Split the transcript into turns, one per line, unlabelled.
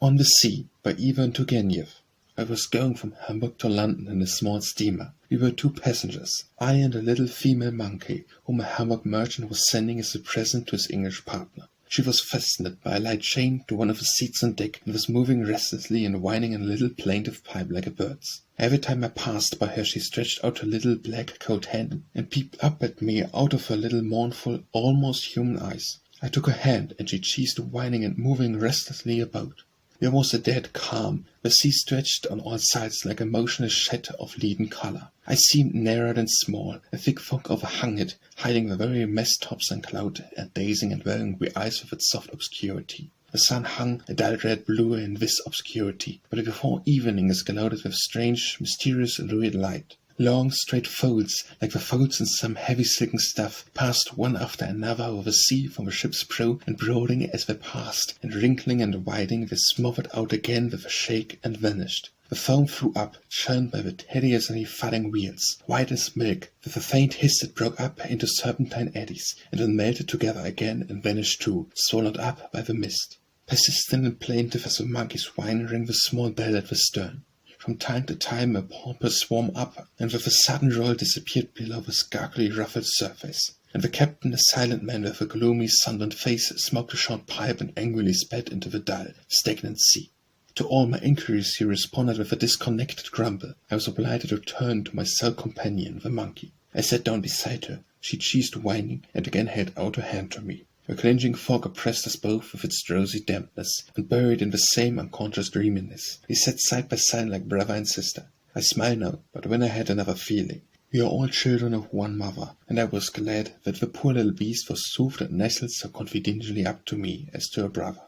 On the Sea by Ivan Turgenev. I was going from Hamburg to London in a small steamer. We were 2 passengers, I and a little female monkey, whom a Hamburg merchant was sending as a present to his English partner. She was fastened by a light chain to one of the seats on deck, and was moving restlessly and whining in a little plaintive pipe like a bird's. Every time I passed by her she stretched out her little black coat hand and peeped up at me out of her little mournful, almost human eyes. I took her hand, and she ceased whining and moving restlessly about. There was a dead calm, the sea stretched on all sides like a motionless shed of leaden colour. I seemed narrow and small, a thick fog overhung it, hiding the very mast-tops and cloud, and dazing and wearing the eyes with its soft obscurity. The sun hung a dull red blue in this obscurity, but before evening is clouded with strange, mysterious lurid light. Long, straight folds, like the folds in some heavy silken stuff, passed one after another over the sea from the ship's prow, and broadening as they passed, and wrinkling and widening, they smothered out again with a shake and vanished. The foam flew up, churned by the hideously thudding wheels, white as milk, with a faint hiss that broke up into serpentine eddies, and then melted together again and vanished too, swallowed up by the mist. Persistent and plaintive as a monkey's whine rang the small bell at the stern. From time to time a porpoise swam up, and with a sudden roll disappeared below the scarcely ruffled surface. And the captain, a silent man with a gloomy, sunburned face, smoked a short pipe and angrily spat into the dull, stagnant sea. To all my inquiries he responded with a disconnected grumble. I was obliged to turn to my sole companion, the monkey. I sat down beside her. She ceased whining, and again held out her hand to me. A clinching fog oppressed us both with its drowsy dampness, and buried in the same unconscious dreaminess. We sat side by side like brother and sister. I smile now, but when I had another feeling. We are all children of one mother, and I was glad that the poor little beast was soothed and nestled so confidentially up to me as to a brother.